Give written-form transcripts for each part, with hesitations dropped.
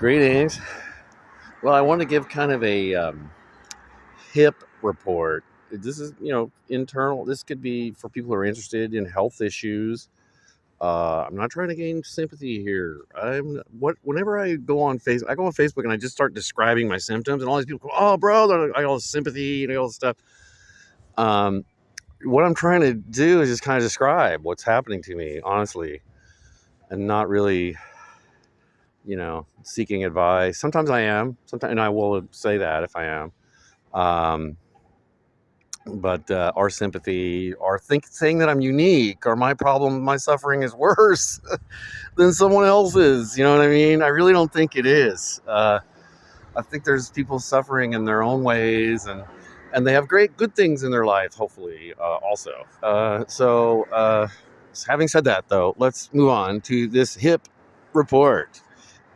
Greetings. Well, I want to give kind of a hip report. This is, internal. This could be for people who are interested in health issues. I'm not trying to gain sympathy here. Whenever I go on Facebook and I just start describing my symptoms, and all these people go, "Oh, bro, I got all this sympathy and all this stuff." Um, what I'm trying to do is just kind of describe what's happening to me, honestly, and not really seeking advice. Sometimes I am. Sometimes, and I will say that if I am. Um, but our sympathy, our saying that I'm unique, or my problem, my suffering is worse than someone else's. You know what I mean? I really don't think it is. I think there's people suffering in their own ways, and they have great, good things in their life. Hopefully, also. Having said that, though, let's move on to this hip report.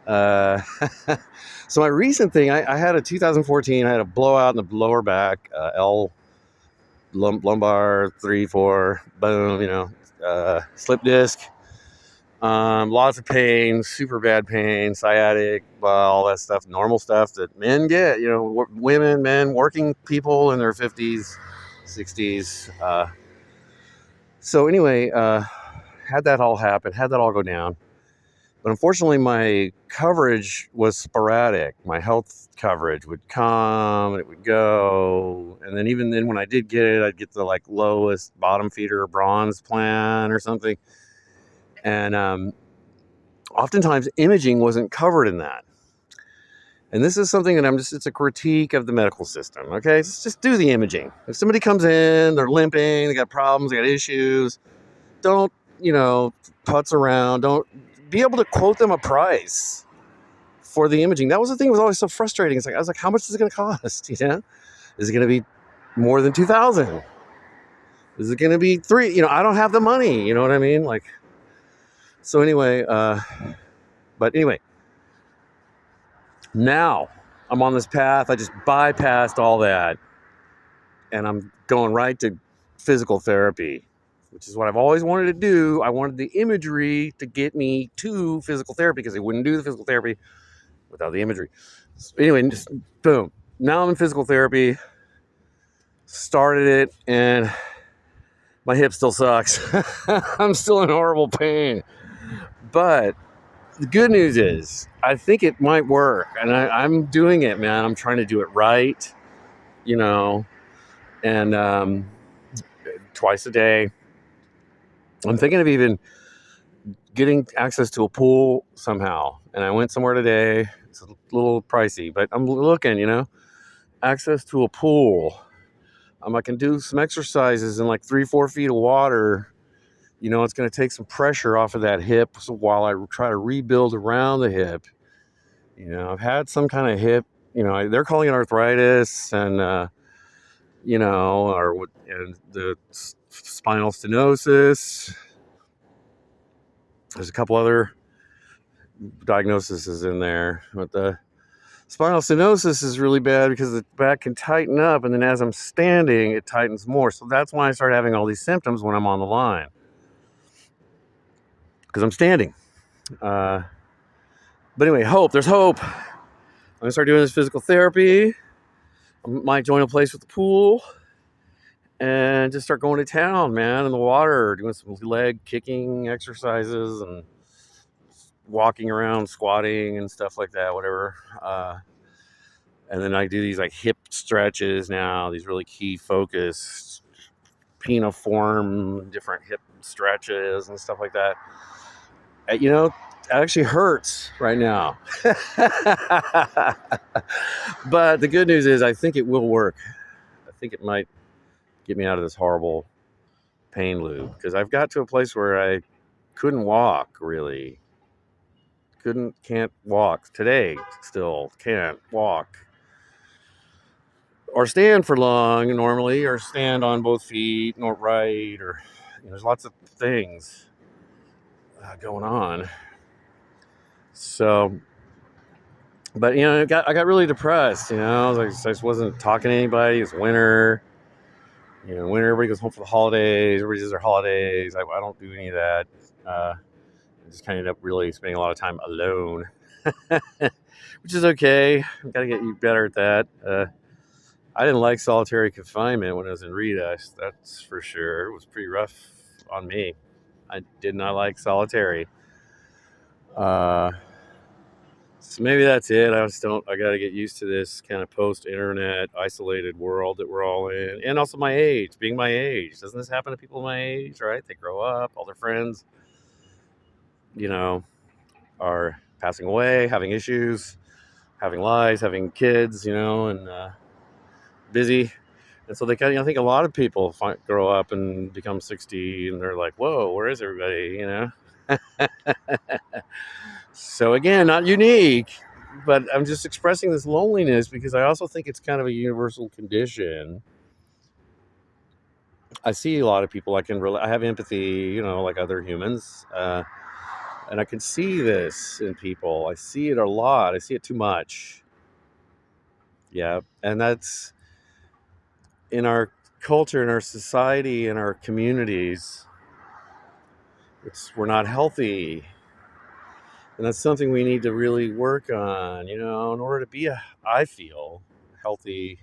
Uh, so my recent thing, I had a 2014. I had a blowout in the lower back, lumbar 3-4, boom. Slip disc. Lots of pain, super bad pain, sciatic, all that stuff, normal stuff that men get. Women, men, working people in their 50s, 60s. So anyway, had that all happen, had that all go down. But unfortunately, my coverage was sporadic. My health coverage would come and it would go. And then even then, when I did get it, I'd get the lowest bottom feeder bronze plan or something. And oftentimes imaging wasn't covered in that. And this is something that it's a critique of the medical system. Okay, just do the imaging. If somebody comes in, they're limping, they got problems, they got issues, don't, putz around. Don't be able to quote them a price for the imaging. That was the thing that was always so frustrating. I was like, how much is it going to cost? Is it going to be more than 2,000? Is it going to be 3? I don't have the money. You know what I mean? So anyway, but anyway, now I'm on this path. I just bypassed all that, and I'm going right to physical therapy, which is what I've always wanted to do. I wanted the imagery to get me to physical therapy because they wouldn't do the physical therapy without the imagery. So anyway, just boom. Now I'm in physical therapy. Started it, and my hip still sucks. I'm still in horrible pain. But the good news is, I think it might work, and I'm doing it, man. I'm trying to do it right, and twice a day. I'm thinking of even getting access to a pool somehow. And I went somewhere today. It's a little pricey, but I'm looking, access to a pool. I can do some exercises in 3-4 feet of water. It's going to take some pressure off of that hip while I try to rebuild around the hip. I've had some kind of hip, they're calling it arthritis and, and the spinal stenosis. There's a couple other diagnoses in there, but the spinal stenosis is really bad because the back can tighten up, and then as I'm standing, it tightens more. So that's why I start having all these symptoms when I'm on the line, because I'm standing. But anyway, there's hope. I'm gonna start doing this physical therapy. I might join a place with the pool and just start going to town, man, in the water, doing some leg kicking exercises and walking around, squatting and stuff like that, whatever. And then I do these hip stretches now, these really key focused peniform, different hip stretches and stuff like that. It actually hurts right now. But the good news is I think it will work. I think it might get me out of this horrible pain loop, because I've got to a place where I couldn't walk, really. Can't walk. Today, still can't walk. Or stand for long normally, or stand on both feet, or right, or there's lots of things going on. So, but I got really depressed. I just wasn't talking to anybody. It's winter. Winter, everybody goes home for the holidays. Everybody does their holidays. I don't do any of that. I just kind of end up really spending a lot of time alone. which is okay. I've got to get you better at that. I didn't like solitary confinement when I was in Rita. That's for sure. It was pretty rough on me. I did not like solitary. Uh, so maybe that's it. I just don't. I got to get used to this kind of post-internet, isolated world that we're all in, and also my age. Being my age, doesn't this happen to people my age? Right? They grow up, all their friends, you know, are passing away, having issues, having lives, having kids, and busy. And so they kind of, I think a lot of people grow up and become 60 and they're like, whoa, where is everybody, So again, not unique, but I'm just expressing this loneliness because I also think it's kind of a universal condition. I see a lot of people I have empathy, like other humans. And I can see this in people. I see it a lot. I see it too much. Yeah. And that's in our culture, in our society, in our communities. We're not healthy. And that's something we need to really work on, in order to be I feel, healthy,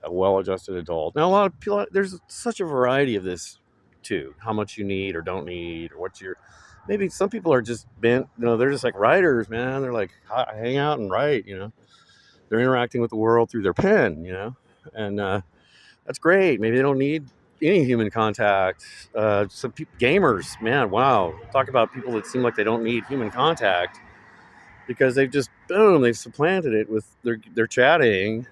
a well-adjusted adult. Now, a lot of people, there's such a variety of this too, how much you need or don't need, or maybe some people are just bent, they're just like writers, man. They're like, hang out and write, they're interacting with the world through their pen, and that's great. Maybe they don't need any human contact. Some gamers, man, wow. Talk about people that seem like they don't need human contact because they've supplanted it with their chatting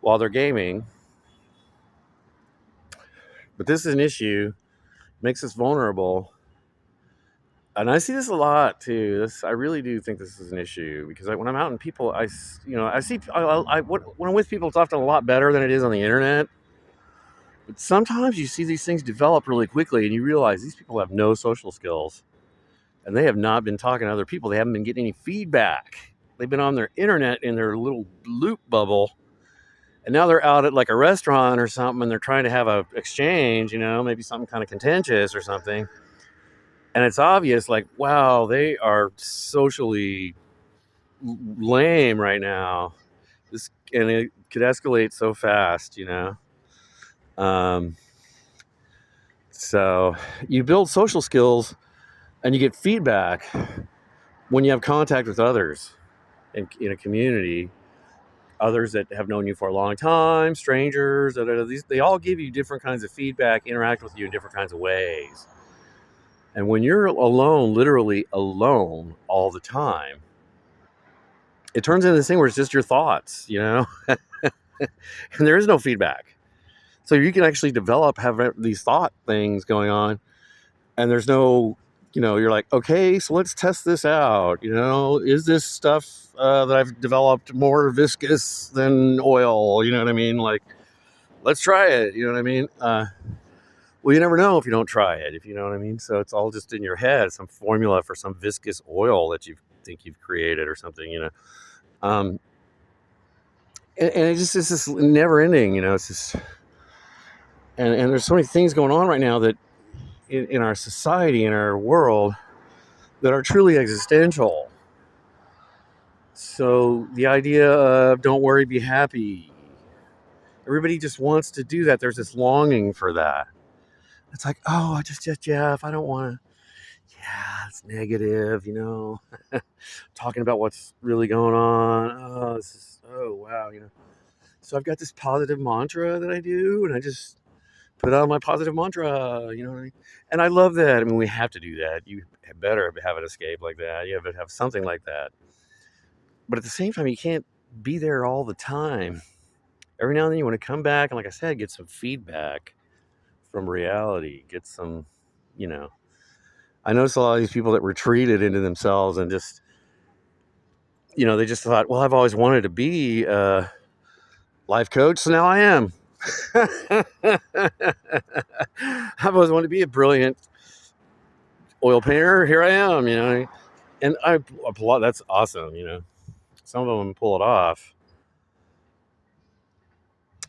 while they're gaming. But this is an issue, makes us vulnerable. And I see this a lot too. I really do think this is an issue because when I'm out in people, I see, when I'm with people, it's often a lot better than it is on the internet. But sometimes you see these things develop really quickly and you realize these people have no social skills and they have not been talking to other people. They haven't been getting any feedback. They've been on their internet in their little loop bubble. And now they're out at like a restaurant or something and they're trying to have a exchange, maybe something kind of contentious or something. And it's obvious, like, wow, they are socially lame right now. And it could escalate so fast, So you build social skills and you get feedback when you have contact with others in a community, others that have known you for a long time, strangers, they all give you different kinds of feedback, interact with you in different kinds of ways. And when you're alone, literally alone all the time, it turns into this thing where it's just your thoughts, and there is no feedback. So you can actually have these thought things going on, and there's no, you're like, okay, so let's test this out. Is this stuff that I've developed more viscous than oil? You know what I mean? Like, let's try it. You know what I mean? Well, you never know if you don't try it, if you know what I mean. So it's all just in your head, some formula for some viscous oil that you think you've created or something, and it's just never ending, it's just, and there's so many things going on right now that in our society, in our world, that are truly existential. So the idea of don't worry, be happy. Everybody just wants to do that. There's this longing for that. It's like, oh, Jeff, I don't want to. Yeah, it's negative, talking about what's really going on. Oh, wow, So I've got this positive mantra that I do, and I just put on my positive mantra, what I mean? And I love that. I mean, we have to do that. You better have an escape like that. You have to have something like that. But at the same time, you can't be there all the time. Every now and then you want to come back and, like I said, get some feedback from reality, get some, I notice a lot of these people that retreated into themselves and just, they just thought, well, I've always wanted to be a life coach, so now I am. I've always wanted to be a brilliant oil painter. Here I am, and I applaud. That's awesome, Some of them pull it off.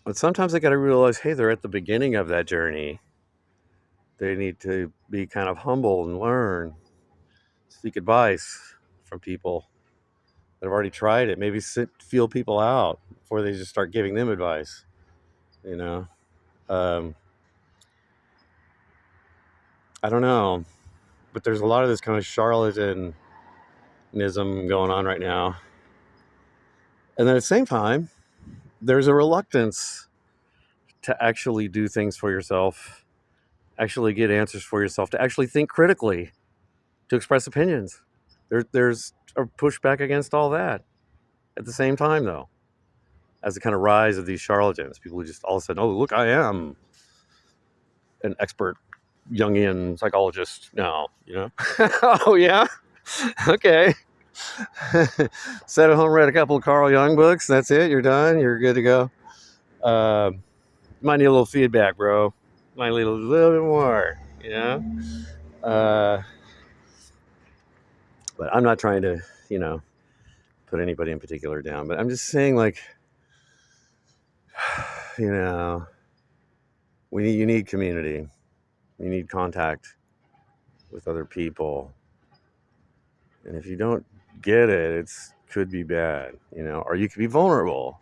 But sometimes they got to realize, hey, they're at the beginning of that journey. They need to be kind of humble and learn, seek advice. from people that have already tried it. Maybe feel people out before they just start giving them advice. You know, um, I don't know, but there's a lot of this kind of charlatanism going on right now, and then at the same time, there's a reluctance to actually do things for yourself, actually get answers for yourself, to actually think critically, to express opinions. There's a pushback against all that at the same time, though, as the kind of rise of these charlatans, people who just all of a sudden, oh, look, I am an expert Jungian psychologist now, you know? Oh, yeah? Okay. Sat at home, read a couple of Carl Jung books. That's it. You're done. You're good to go. Might need a little feedback, bro. Might need a little bit more, you know? But I'm not trying to, you know, put anybody in particular down. But I'm just saying, like, you know, you need community. You need contact with other people. And if you don't get it, it's could be bad, you know, or you could be vulnerable.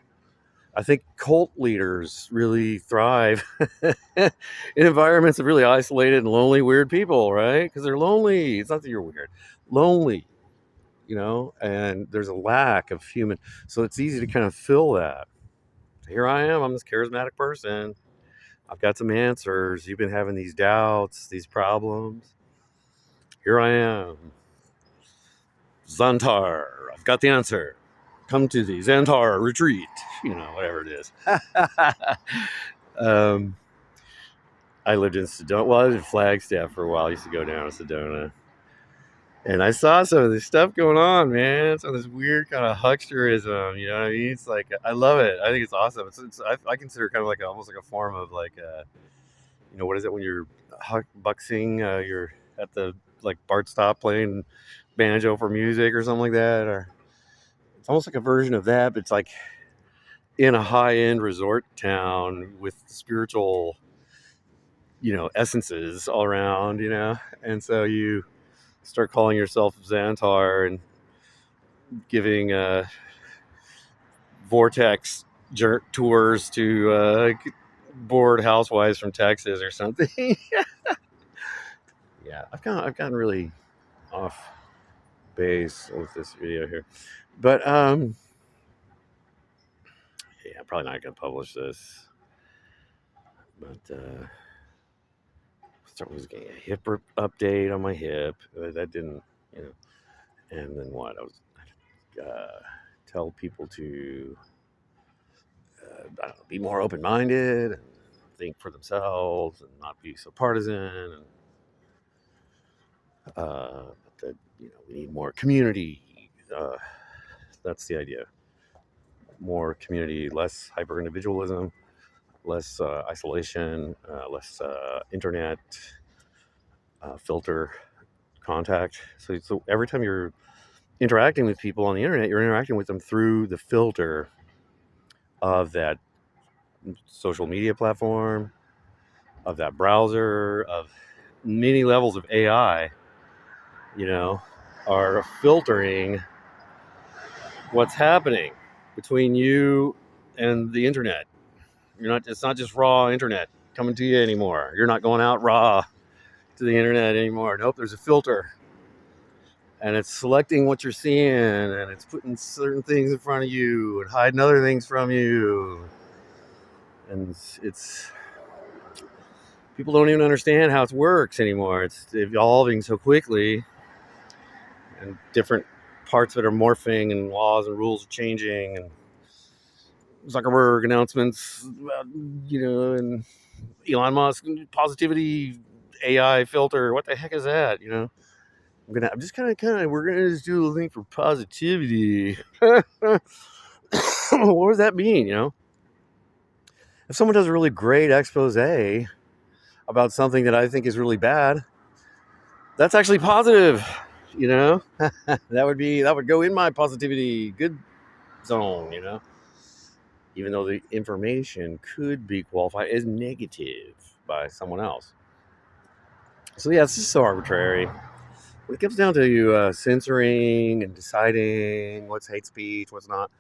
I think cult leaders really thrive in environments of really isolated and lonely, weird people, right? Because they're lonely. It's not that you're weird, lonely, you know, and there's a lack of human. So it's easy to kind of fill that. Here I am. I'm this charismatic person. I've got some answers. You've been having these doubts, these problems. Here I am. Xantar. I've got the answer. Come to the Xantar retreat. You know, whatever it is. I lived in Sedona. Well, I lived in Flagstaff for a while. I used to go down to Sedona. And I saw some of this stuff going on, man. Some of this weird kind of hucksterism, you know what I mean? It's like, I love it. I think it's awesome. I consider it kind of like almost like a form of like, you know, what is it when you're buxing? You're at the like BART stop playing banjo for music or something like that. Or it's almost like a version of that, but it's like in a high-end resort town with spiritual, you know, essences all around, you know? And so you start calling yourself Xantar and giving vortex jerk tours to bored housewives from Texas or something. Yeah, I've gotten really off base with this video here, but yeah, I'm probably not gonna publish this. But I was getting a hip update on my hip. That didn't, you know. And then what? I was tell people to I don't know, be more open-minded and think for themselves and not be so partisan. And that, you know, we need more community. That's the idea. More community, less hyper-individualism, less isolation, less internet filter contact. So every time you're interacting with people on the internet, you're interacting with them through the filter of that social media platform, of that browser, of many levels of AI, you know, are filtering what's happening between you and the internet. It's not just raw internet coming to you anymore. You're not going out raw to the internet anymore. Nope, there's a filter. And it's selecting what you're seeing, and it's putting certain things in front of you and hiding other things from you. And it's people don't even understand how it works anymore. It's evolving so quickly, and different parts of it are morphing, and laws and rules are changing, and Zuckerberg announcements, you know, and Elon Musk positivity AI filter. What the heck is that? You know, I'm just kind of. We're gonna just do a thing for positivity. What does that mean? You know, if someone does a really great expose about something that I think is really bad, that's actually positive. You know, that would go in my positivity good zone. You know, even though the information could be qualified as negative by someone else. So yeah, it's just so arbitrary. when it comes down to censoring and deciding what's hate speech, what's not.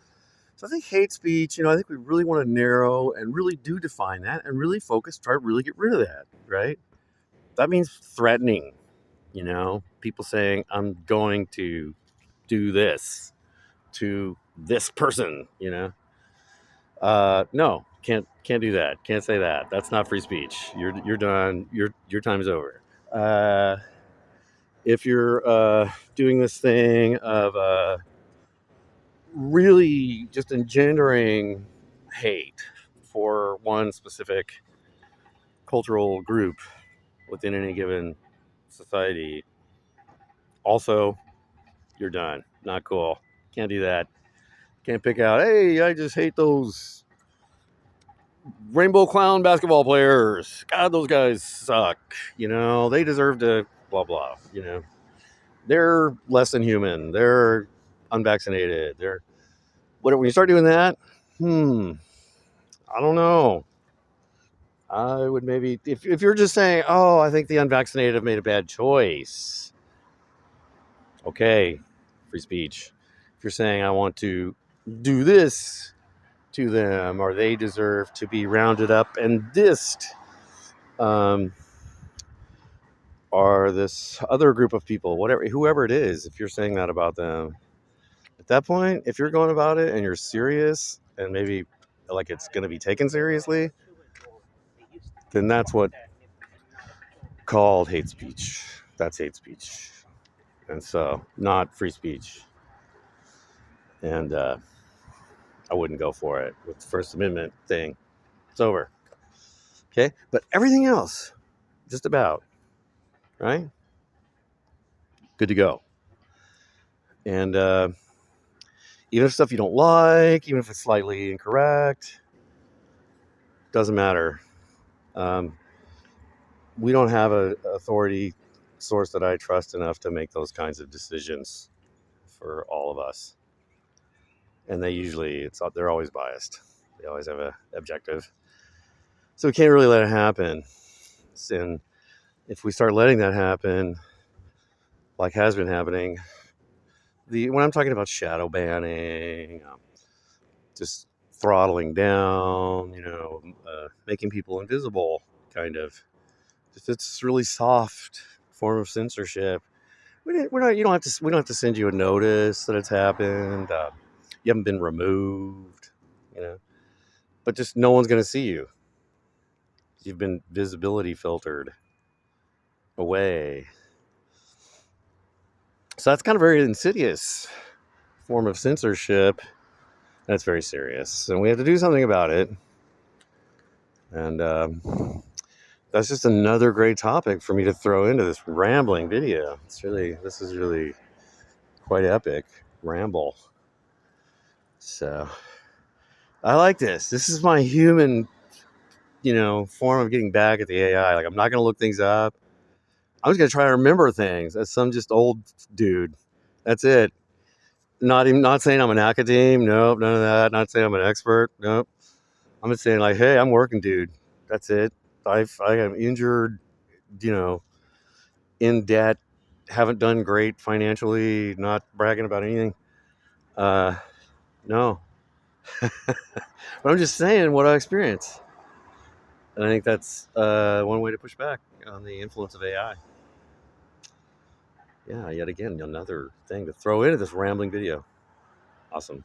So I think hate speech, I think we really want to narrow and really do define that and really focus, try to really get rid of that, right? That means threatening, people saying, I'm going to do this to this person, no, can't do that. Can't say that. That's not free speech. You're done. Your time's over. Uh, if you're doing this thing of really just engendering hate for one specific cultural group within any given society, also, you're done. Not cool. Can't do that. Can't pick out, hey, I just hate those rainbow clown basketball players. God, those guys suck. They deserve to blah, blah. They're less than human. They're unvaccinated. When you start doing that, I don't know. I would maybe, if you're just saying, oh, I think the unvaccinated have made a bad choice. Okay, free speech. If you're saying, I want to do this to them, or they deserve to be rounded up and dissed, or this other group of people, whoever it is, if you're saying that about them, at that point, if you're going about it and you're serious and maybe like it's going to be taken seriously, then that's what called hate speech. That's hate speech. And so, not free speech. And I wouldn't go for it with the First Amendment thing. It's over. Okay? But everything else, just about, right? Good to go. And even if stuff you don't like, even if it's slightly incorrect, doesn't matter. We don't have an authority source that I trust enough to make those kinds of decisions for all of us. And they're always biased. They always have an objective. So we can't really let it happen. And if we start letting that happen, like has been happening, when I'm talking about shadow banning, just throttling down, making people invisible, kind of. It's really soft form of censorship. We're not. You don't have to. We don't have to send you a notice that it's happened. You haven't been removed. But just no one's going to see you. You've been visibility filtered away. So that's kind of very insidious form of censorship. That's very serious, and we have to do something about it. And that's just another great topic for me to throw into this rambling video. This is really quite epic. Ramble. So I like this. This is my human, form of getting back at the AI. Like, I'm not going to look things up. I'm just going to try to remember things as some just old dude. That's it. Not saying I'm an academe. Nope, none of that. Not saying I'm an expert. Nope. I'm just saying, like, hey, I'm working, dude. That's it. I am injured, in debt, haven't done great financially, not bragging about anything. No. But I'm just saying what I experience. And I think that's one way to push back on the influence of AI. Yeah, yet again, another thing to throw into this rambling video. Awesome.